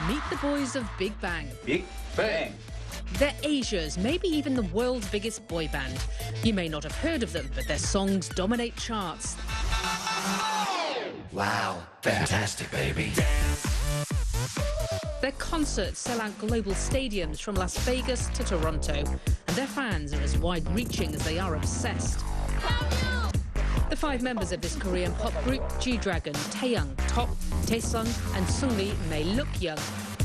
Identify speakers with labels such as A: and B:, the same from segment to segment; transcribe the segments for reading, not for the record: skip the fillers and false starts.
A: Meet the boys of Big Bang.
B: Big Bang.
A: They're Asia's, maybe even the world's biggest boy band. You may not have heard of them, but their songs dominate charts.
C: Wow, fantastic, baby.
A: Their concerts sell out global stadiums from Las Vegas to Toronto, and their fans are as wide-reaching as they are obsessed. The 5 members of this Korean pop group, G-Dragon, Taeyang, Top, Taesung and Sungri, may look young,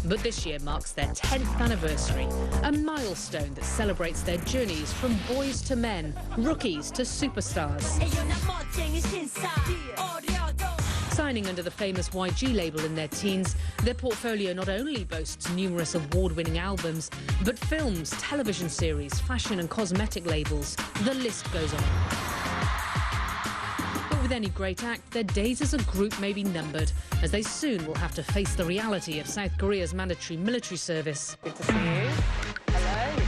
A: but this year marks their 10th anniversary, a milestone that celebrates their journeys from boys to men, rookies to superstars. Signing under the famous YG label in their teens, their portfolio not only boasts numerous award-winning albums, but films, television series, fashion and cosmetic labels. The list goes on. But with any great act, their days as a group may be numbered, as they soon will have to face the reality of South Korea's mandatory military service.
D: Good to see you. Hello.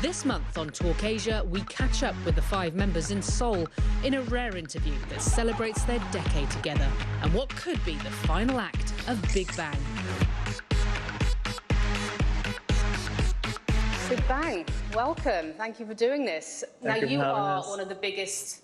A: This month on Talk Asia, we catch up with the 5 members in Seoul in a rare interview that celebrates their decade together and what could be the final act of Big Bang.
D: Big Bang, welcome. Thank you for doing this. Now, you are one of the biggest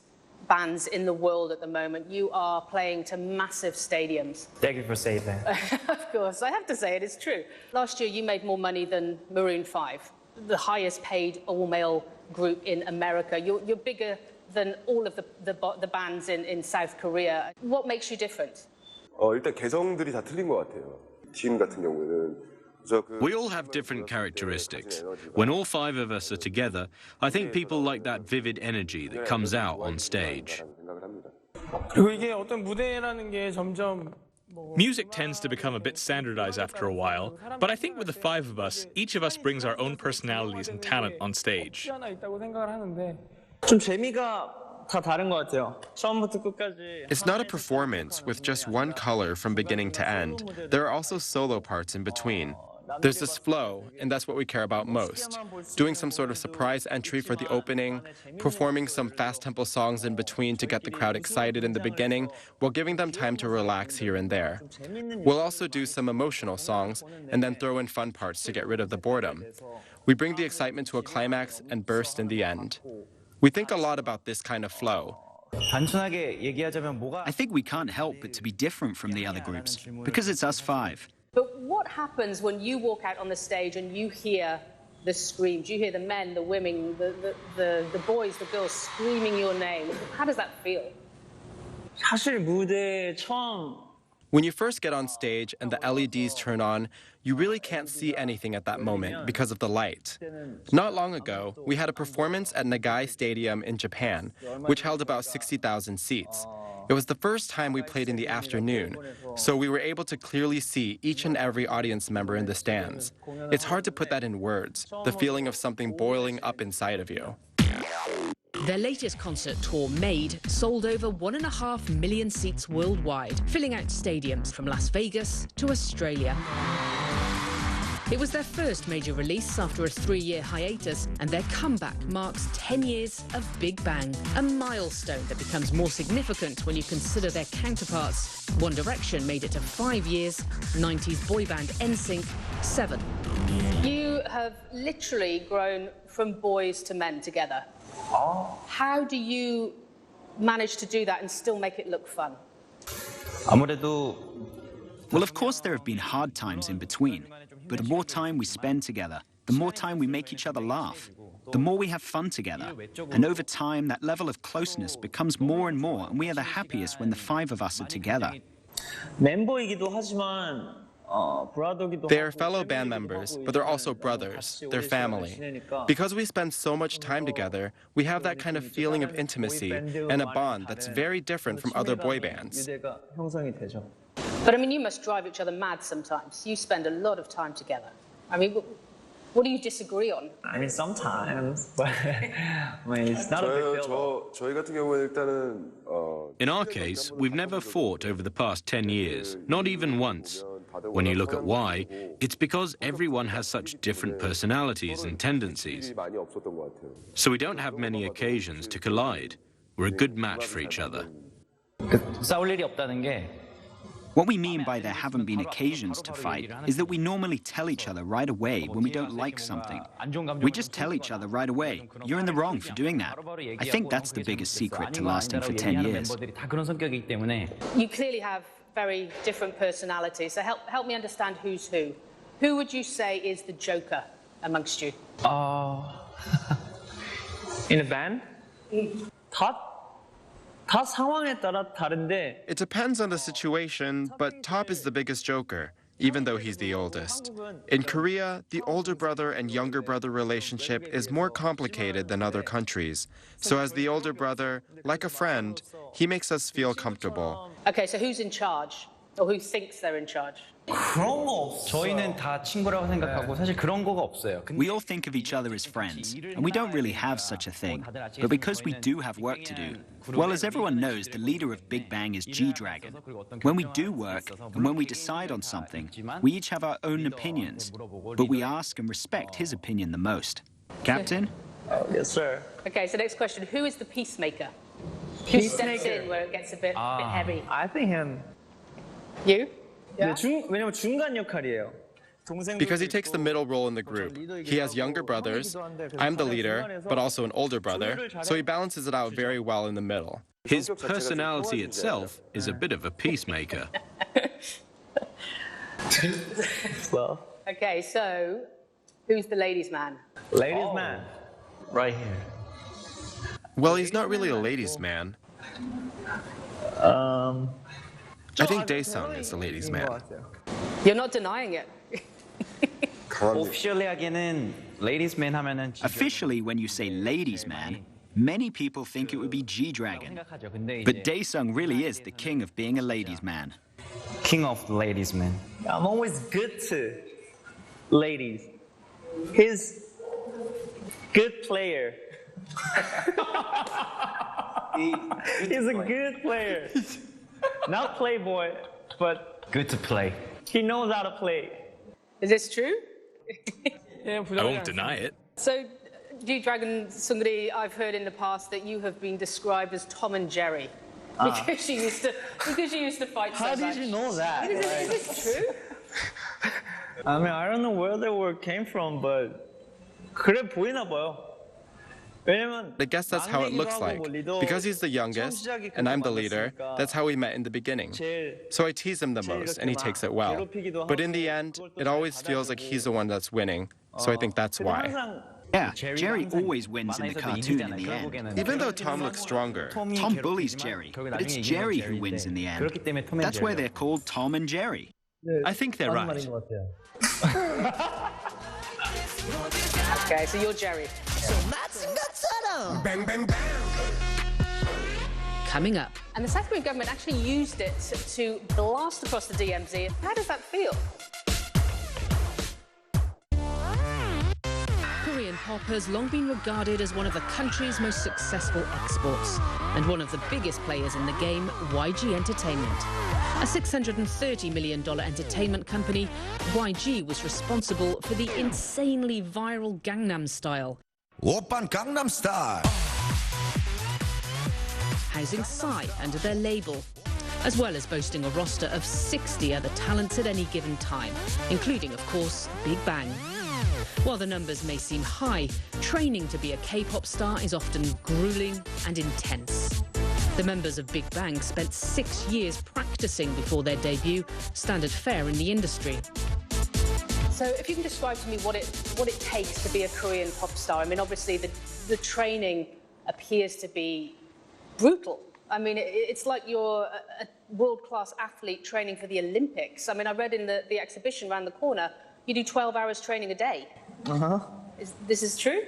D: bands in the world at the moment. You are playing to massive stadiums.
E: Thank you for saying that.
D: Of course, I have to say it, it's true. Last year, you made more money than Maroon 5. The highest paid all-male group in America. You're bigger than all of the bands in South Korea. What makes you different?
F: 일단 개성들이 다 틀린 것 같아요. 팀 같은 경우에는
G: We all have different characteristics. When all 5 of us are together, I think people like that vivid energy that comes out on stage.
E: 그리고 이게 어떤 무대라는 게 점점
H: Music tends to become a bit standardized after a while, but I think with the 5 of us, each of us brings our own personalities and talent on stage.
E: 하나 있다고 생각을 하는데 좀 재미가 다 다른 것 같아요. 처음부터 끝까지.
I: It's not a performance with just one color from beginning to end. There are also solo parts in between. There's this flow, and that's what we care about most. Doing some sort of surprise entry for the opening, performing some fast-tempo songs in between to get the crowd excited in the beginning, while giving them time to relax here and there. We'll also do some emotional songs, and then throw in fun parts to get rid of the boredom. We bring the excitement to a climax and burst in the end. We think a lot about this kind of flow.
J: I think we can't help but to be different from the other groups, because it's us 5.
D: But what happens when you walk out on the stage and you hear the screams? You hear the men, the women, the boys, the girls screaming your name. How does that feel?
E: 사실 무대 처음
I: When you first get on stage and the LEDs turn on, you really can't see anything at that moment because of the light. Not long ago, we had a performance at Nagai Stadium in Japan, which held about 60,000 seats. It was the first time we played in the afternoon, so we were able to clearly see each and every audience member in the stands. It's hard to put that in words, the feeling of something boiling up inside of you.
A: Their latest concert tour, Made, sold over 1.5 million seats worldwide, filling out stadiums from Las Vegas to Australia. It was their first major release after a 3-year hiatus, and their comeback marks 10 years of Big Bang, a milestone that becomes more significant when you consider their counterparts. One Direction made it to 5 years, 90s boy band NSYNC, 7.
D: You have literally grown from boys to men together. How do you manage to do that and still make it look fun?
J: Well, of course there have been hard times in between, but the more time we spend together, the more time we make each other laugh, the more we have fun together. And over time, that level of closeness becomes more and more, and we are the happiest when the 5 of us are together.
E: 멤버이기도 하지만
I: They're fellow band members, but they're also brothers. They're family. Because we spend so much time together, we have that kind of feeling of intimacy and a bond that's very different from other boy bands.
D: But I mean, you must drive each other mad sometimes. You spend a lot of time together. I mean, what do you disagree on?
E: I mean, sometimes, but I mean, it's not a big deal.
F: 저희 같은 경우는 일단은
G: In our case, we've never fought over the past 10 years, not even once. When you look at why, it's because everyone has such different personalities and tendencies. So we don't have many occasions to collide. We're a good match for each other.
E: 싸울 일이 없다는 게
J: What we mean by there haven't been occasions to fight is that we normally tell each other right away when we don't like something. We just tell each other right away, you're in the wrong for doing that. I think that's the biggest secret to lasting for 10 years.
D: You clearly have very different personalities, so help me understand who's who. Who would you say is the joker amongst you?
E: In a band? 다 상황에 따라 다른데.
I: It depends on the situation, but Top is the biggest joker, even though he's the oldest. In Korea, the older brother and younger brother relationship is more complicated than other countries. So as the older brother, like a friend, he makes us feel comfortable.
D: Okay, so who's in charge? Or who thinks they're in charge?
E: 그런 거 없어요.
B: 저희는 다 친구라고 생각하고 사실 그런 거가 없어요.
J: We all think of each other as friends, and we don't really have such a thing. But because we do have work to do, well, as everyone knows, the leader of Big Bang is G-Dragon. When we do work, and when we decide on something, we each have our own opinions, but we ask and respect his opinion the most. Captain?
E: Yes, sir.
D: Okay, so next question. Who is the peacemaker? Who steps in where it gets a bit heavy?
E: I think him.
D: You?
E: 네, 왜냐면 중간 역할이에요.
I: Because he takes the middle role in the group. He has younger brothers, I'm the leader, but also an older brother, so he balances it out very well in the middle.
G: His personality itself is a bit of a peacemaker.
E: Well,
D: Okay, so who's the ladies' man?
E: ladies man. Right here.
I: Well, he's not really a ladies' man. I think Daesung is the ladies' man.
D: You're not denying it.
B: Officially 하기에는 ladies man 하면은
J: Officially, when you say ladies' man, many people think it would be G-Dragon. But Daesung really is the king of being a ladies' man.
B: king of the ladies man.
E: I'm always good to ladies. He's good player. He's a good player. Not playboy, but
B: Good to play.
E: he knows how to play.
D: Is this true?
H: I won't deny it.
D: So, G-Dragon Sungri, I've heard in the past that you have been described as Tom and Jerry. Because you used to fight so
E: How
D: much.
E: did you know that?
D: Is this true?
E: I mean, I don't know where the word came from, but 그래 보이나 봐요. 왜냐면
I: I guess that's how it looks like. Because he's the youngest, and I'm the leader, that's how we met in the beginning. So I tease him the most, and he takes it well. But in the end, it always feels like he's the one that's winning. So I think that's why.
J: Yeah, Jerry always wins in the cartoon in the end.
I: Even though Tom looks stronger.
J: Tom bullies Jerry, but it's Jerry who wins in the end. That's why they're called Tom and Jerry.
H: I think they're right.
D: Okay, so you're Jerry.
C: Bang, bang, bang.
A: Coming up,
D: And the South Korean government actually used it to blast across the DMZ. How does that feel?
A: Korean pop has long been regarded as one of the country's most successful exports and one of the biggest players in the game, YG Entertainment. A $630 million entertainment company, YG was responsible for the insanely viral Gangnam Style,
C: Oppan Gangnam Style.
A: housing Psy under their label, as well as boasting a roster of 60 other talents at any given time, including, of course, Big Bang. While the numbers may seem high, training to be a K-pop star is often grueling and intense. The members of Big Bang spent 6 years practicing before their debut, standard fare in the industry.
D: So if you can describe to me what it takes to be a Korean pop star. I mean, obviously the training appears to be brutal. I mean, it's like you're a world-class athlete training for the Olympics. I mean, I read in the exhibition around the corner, you do 12 hours training a day. This is true?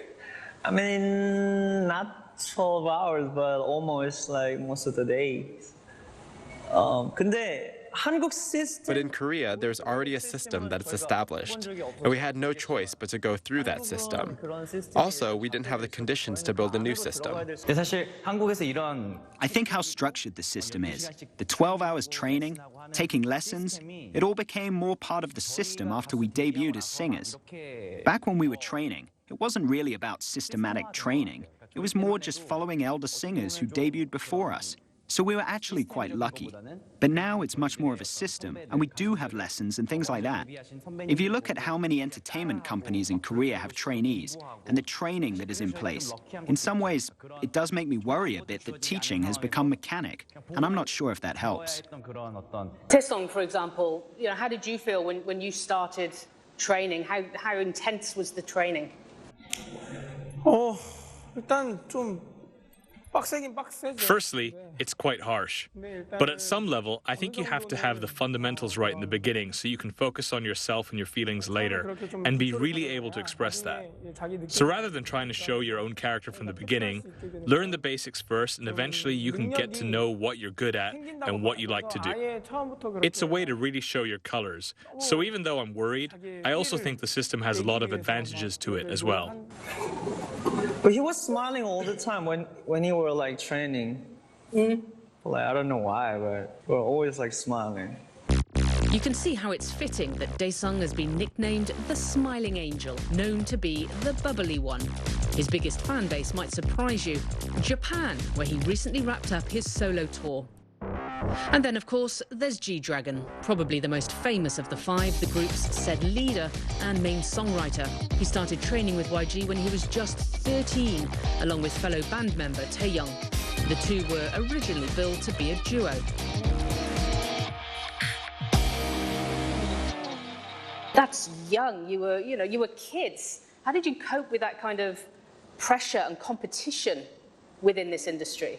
E: I mean, not 12 hours, but almost like most of the days. 근데 한국 system.
I: But in Korea, there's already a system that's established, and we had no choice but to go through that system. Also, we didn't have the conditions to build a new system.
B: 근데 사실 한국에서 이런
J: I think how structured the system is, the 12 hours training, taking lessons, it all became more part of the system after we debuted as singers. Back when we were training, it wasn't really about systematic training. It was more just following elder singers who debuted before us. So we were actually quite lucky. But now it's much more of a system, and we do have lessons and things like that. If you look at how many entertainment companies in Korea have trainees and the training that is in place, in some ways, it does make me worry a bit that teaching has become mechanic, and I'm not sure if that helps.
D: Taesong, for example, how did you feel when you started training? How intense was the training?
K: 일단 좀 빡세긴 빡세죠.
H: Firstly, it's quite harsh. But at some level, I think you have to have the fundamentals right in the beginning so you can focus on yourself and your feelings later and be really able to express that. So rather than trying to show your own character from the beginning, learn the basics first and eventually you can get to know what you're good at and what you like to do. It's a way to really show your colors. So even though I'm worried, I also think the system has a lot of advantages to it as well.
E: But he was smiling all the time when you were like training. Like, I don't know why, but we're always like smiling.
A: You can see how it's fitting that Daesung has been nicknamed the Smiling Angel, known to be the bubbly one. His biggest fan base might surprise you, Japan, where he recently wrapped up his solo tour. And then, of course, there's G-Dragon, probably the most famous of the five, the group's said leader and main songwriter. He started training with YG when he was just 13, along with fellow band member Taeyoung. The two were originally billed to be a duo.
D: That's young. You were kids. How did you cope with that kind of pressure and competition within this industry?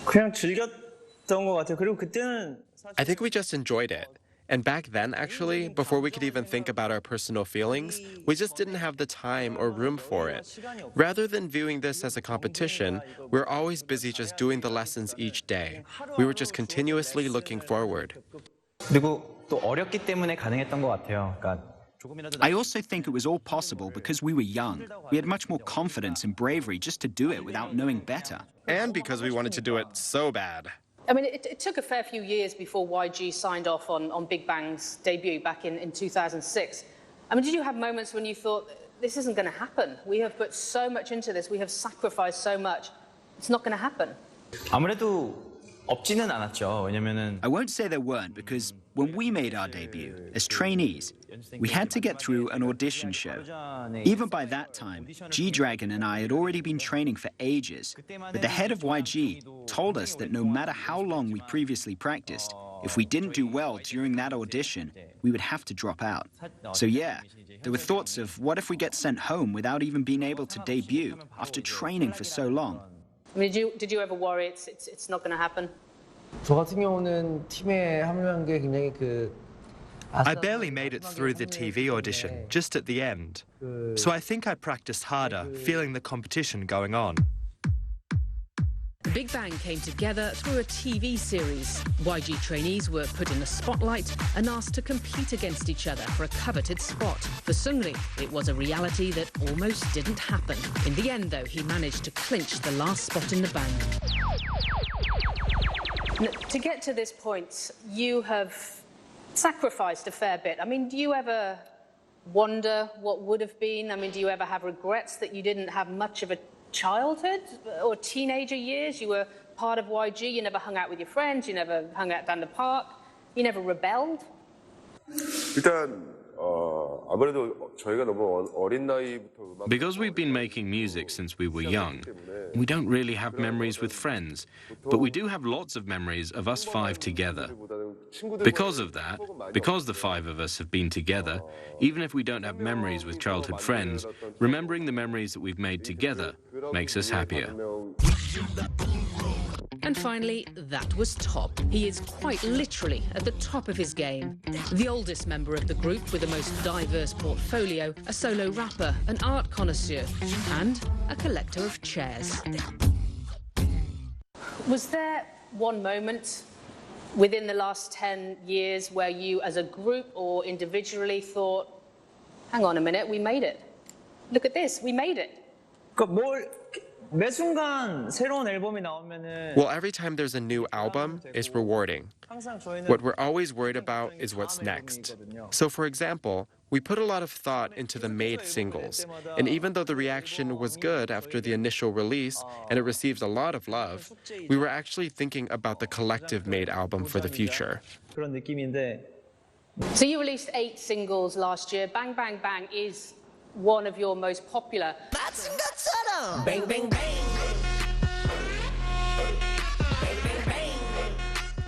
E: 그냥 즐겼던 것 같아요. 그리고 그때는
I: I think we just enjoyed it. And back then, actually, before we could even think about our personal feelings, we just didn't have the time or room for it. Rather than viewing this as a competition, we're always busy just doing the lessons each day. We were just continuously looking forward.
B: 그리고 또 어렸기 때문에 가능했던 것 같아요. 그러니까
J: I also think it was all possible because we were young. We had much more confidence and bravery just to do it without knowing better.
I: And because we wanted to do it so bad.
D: I mean, it took a fair few years before YG signed off on Big Bang's debut back in 2006. I mean, did you have moments when you thought, this isn't going to happen? We have put so much into this. We have sacrificed so much. It's not going to happen.
B: 아무래도 없지는 않았죠. 왜냐면은
J: I won't say there weren't, because when we made our debut as trainees, we had to get through an audition show. Even by that time, G-Dragon and I had already been training for ages, but the head of YG told us that no matter how long we previously practiced, if we didn't do well during that audition, we would have to drop out. So yeah, there were thoughts of what if we get sent home without even being able to debut after training for so long.
D: I mean, did you ever worry it's not going to happen?
K: 저 같은 경우는 팀에 합류한 게 굉장히
L: I barely made it through the TV audition, just at the end. So I think I practiced harder, feeling the competition going on.
A: Big Bang came together through a TV series. YG trainees were put in the spotlight and asked to compete against each other for a coveted spot. For Seungri, it was a reality that almost didn't happen. In the end, though, he managed to clinch the last spot in the band.
D: To get to this point, you have sacrificed a fair bit. I mean, do you ever wonder what would have been? I mean, do you ever have regrets that you didn't have much of a childhood or teenager years? You were part of YG, you never hung out with your friends, you never hung out down the park, you never rebelled?
F: 일단 아무래도 저희가 너무 어린 나이부터 음악
G: Because we've been making music since we were young, we don't really have memories with friends, but we do have lots of memories of us five together. Because of that, because the five of us have been together, even if we don't have memories with childhood friends, remembering the memories that we've made together makes us happier.
A: And finally, that was Top. He is quite literally at the top of his game. The oldest member of the group with the most diverse portfolio, a solo rapper, an art connoisseur, and a collector of chairs.
D: Was there one moment within the last 10 years where you as a group or individually thought, hang on a minute, we made it. Look at this, we made it.
E: 그러니까 매 순간 새로운 앨범이 나오면은
I: Well, every time there's a new album, it's rewarding. What we're always worried about is what's next. So, for example, we put a lot of thought into the Made singles, and even though the reaction was good after the initial release and it received a lot of love, we were actually thinking about the collective Made album for the future.
E: 그런 느낌인데.
D: So you released 8 singles last year. Bang Bang Bang is one of your most popular.
M: Bang, bang, bang.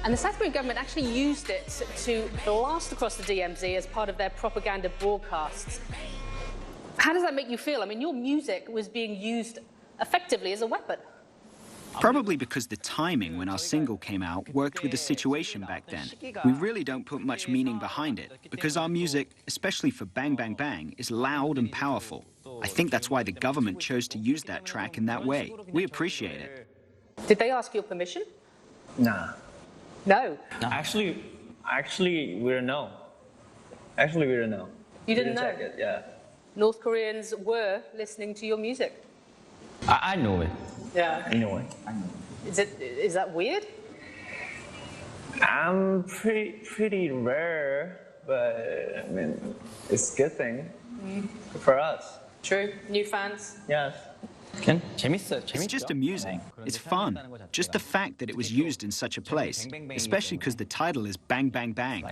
D: And the South Korean government actually used it to blast across the DMZ as part of their propaganda broadcasts. How does that make you feel? I mean, your music was being used effectively as a weapon.
J: Probably because the timing when our single came out worked with the situation back then. We really don't put much meaning behind it, because our music, especially for Bang Bang Bang, is loud and powerful. I think that's why the government chose to use that track in that way. We appreciate it.
D: Did they ask your permission?
E: Nah.
D: No.
E: Actually, we don't know. Actually, we don't know.
D: You didn't know?
E: Check it, yeah.
D: North Koreans were listening to your music.
B: I know it.
D: Yeah.
E: I know it.
D: Is that weird?
E: I'm pretty rare, but I mean, it's a good thing for us.
D: True. New fans?
E: Yes.
J: It's just amusing. It's fun. Just the fact that it was used in such a place, especially because the title is Bang Bang Bang.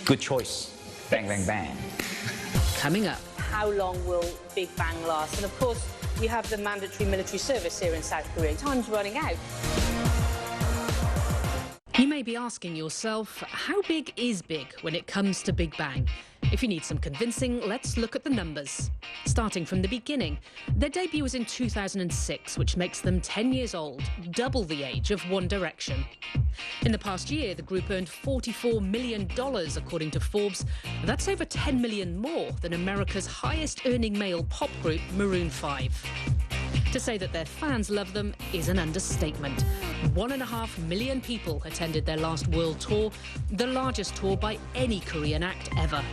B: Good choice. Bang, bang, bang.
A: Coming up.
D: How long will Big Bang last? And of course, you have the mandatory military service here in South Korea. Time's running out.
A: You may be asking yourself, how big is big when it comes to Big Bang? If you need some convincing, let's look at the numbers. Starting from the beginning, their debut was in 2006, which makes them 10 years old, double the age of One Direction. In the past year, the group earned $44 million, according to Forbes. That's over 10 million more than America's highest-earning male pop group, Maroon 5. To say that their fans love them is an understatement. 1.5 million people attended their last world tour, the largest tour by any Korean act ever.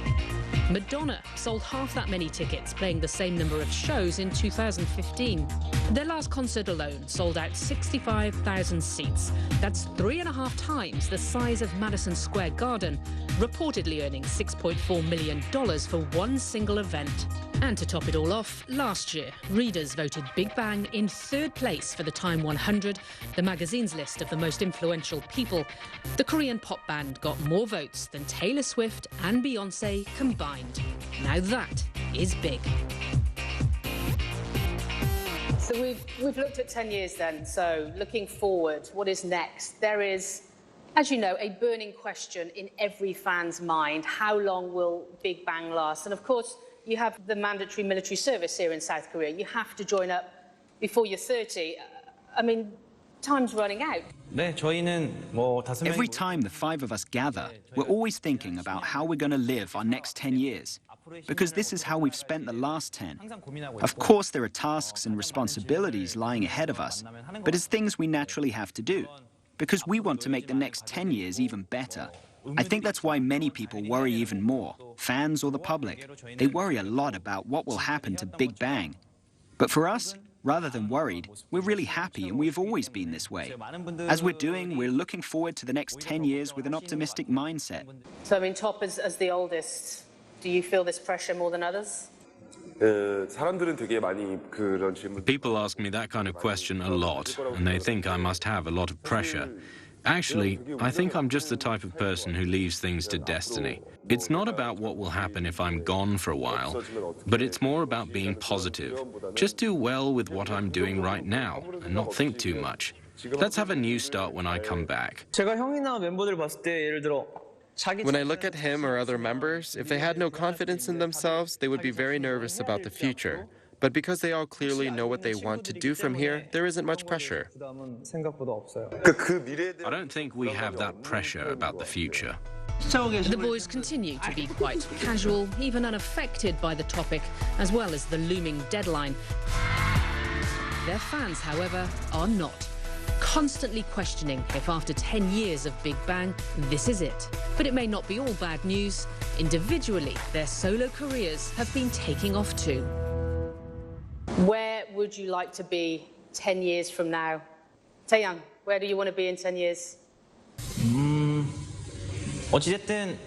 A: Madonna sold half that many tickets, playing the same number of shows in 2015. Their last concert alone sold out 65,000 seats. That's 3.5 times the size of Madison Square Garden, reportedly earning $6.4 million for one single event. And to top it all off, last year, readers voted Big Bang in 3rd place for the Time 100, the magazine's list of the most influential people. The Korean pop band got more votes than Taylor Swift and Beyoncé combined. Now that is big.
D: So we've looked at 10 years then. So looking forward, what is next? There is, as you know, a burning question in every fan's mind. How long will Big Bang last? And of course, you have the mandatory military service here in South Korea. You have to join up before you're 30. I mean, time's running out.
J: Every time the 5 of us gather, we're always thinking about how we're going to live our next 10 years. Because this is how we've spent the last 10. Of course, there are tasks and responsibilities lying ahead of us, but it's things we naturally have to do. Because we want to make the next 10 years even better. I think that's why many people worry even more, fans or the public. They worry a lot about what will happen to Big Bang. But for us, rather than worried, we're really happy, and we've always been this way. As we're doing, we're looking forward to the next 10 years with an optimistic mindset.
D: So, I mean, Top, as the oldest, do you feel this pressure more than others?
G: People ask me that kind of question a lot, and they think I must have a lot of pressure. Actually, I think I'm just the type of person who leaves things to destiny. It's not about what will happen if I'm gone for a while, but it's more about being positive. Just do well with what I'm doing right now and not think too much. Let's have a new start when I come back.
I: When I look at him or other members, if they had no confidence in themselves, they would be very nervous about the future. But because they all clearly know what they want to do from here, there isn't much pressure.
G: I don't think we have that pressure about the future.
A: The boys continue to be quite casual, even unaffected by the topic, as well as the looming deadline. Their fans, however, are not. Constantly questioning if after 10 years of Big Bang, this is it. But it may not be all bad news. Individually, their solo careers have been taking off too.
D: Where would you like to be 10 years from now? Taeyang, where do you want to be in 10 years?
J: 어찌됐든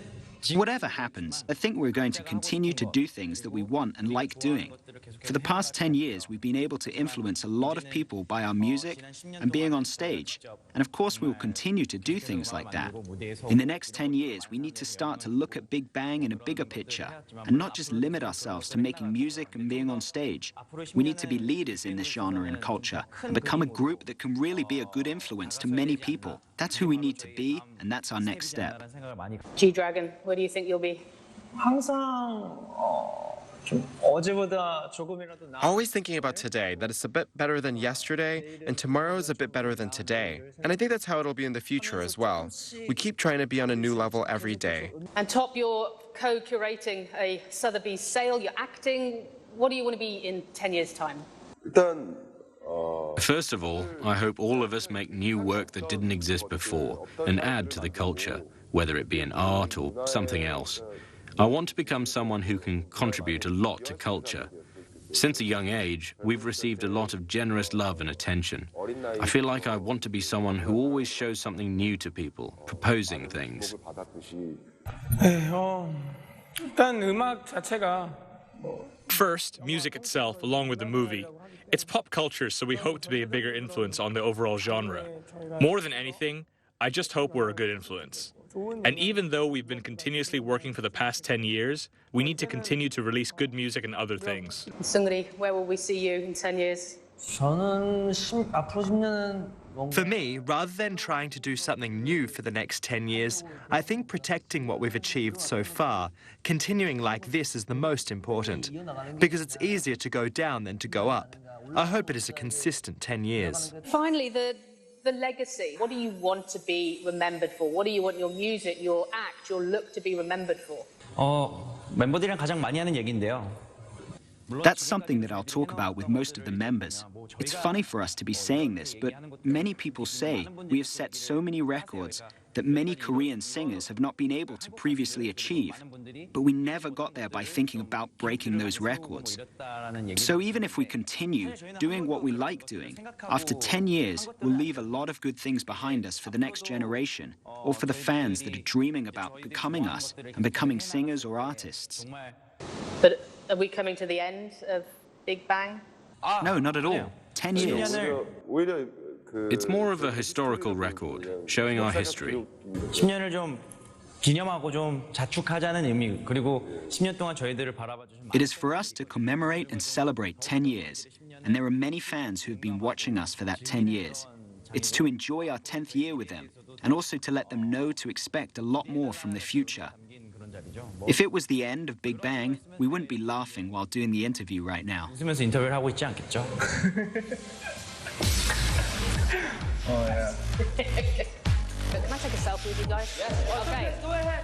J: whatever happens, I think we're going to continue to do things that we want and like doing. For the past 10 years, we've been able to influence a lot of people by our music and being on stage. And of course, we will continue to do things like that. In the next 10 years, we need to start to look at Big Bang in a bigger picture and not just limit ourselves to making music and being on stage. We need to be leaders in this genre and culture and become a group that can really be a good influence to many people. That's who we need to be, and that's our next step.
D: G-Dragon, where do you think you'll be?
I: Always thinking about today, that it's a bit better than yesterday, and tomorrow is a bit better than today. And I think that's how it'll be in the future as well. We keep trying to be on a new level every day.
D: And Top, you're co-curating a Sotheby's sale, you're acting. What do you want to be in 10 years' time?
G: First of all, I hope all of us make new work that didn't exist before and add to the culture, whether it be in art or something else. I want to become someone who can contribute a lot to culture. Since a young age, we've received a lot of generous love and attention. I feel like I want to be someone who always shows something new to people, proposing things.
H: First, music itself, along with the movie. It's pop culture, so we hope to be a bigger influence on the overall genre. More than anything, I just hope we're a good influence. And even though we've been continuously working for the past 10 years, we need to continue to release good music and other things.
D: Seungri, where will we see you in 10 years?
L: For me, rather than trying to do something new for the next 10 years, I think protecting what we've achieved so far, continuing like this is the most important, because it's easier to go down than to go up. I hope it is a consistent 10 years.
D: Finally, the legacy. What do you want to be remembered for? What do you want your music, your act, your look to be remembered for?
N: 멤버들이랑 가장 많이 하는 얘기인데요.
J: That's something that I'll talk about with most of the members. It's funny for us to be saying this, but many people say we have set so many records that many Korean singers have not been able to previously achieve. But we never got there by thinking about breaking those records. So even if we continue doing what we like doing, after 10 years, we'll leave a lot of good things behind us for the next generation, or for the fans that are dreaming about becoming us and becoming singers or artists.
D: But are we coming to the end of Big Bang?
J: No, not at all. 10 years.
G: It's more of a historical record, showing our history.
N: 10년을 좀 기념하고 좀 자축하자는 의미, 그리고 10년 동안 저희들을 바라봐 주신
J: It is for us to commemorate and celebrate 10 years, and there are many fans who have been watching us for that 10 years. It's to enjoy our 10th year with them, and also to let them know to expect a lot more from the future. If it was the end of Big Bang, we wouldn't be laughing while doing the interview right now.
N: 웃으면서 인터뷰를 하고 있지 않겠죠?
D: Can I take a selfie with you guys? Yes. Okay. Go ahead.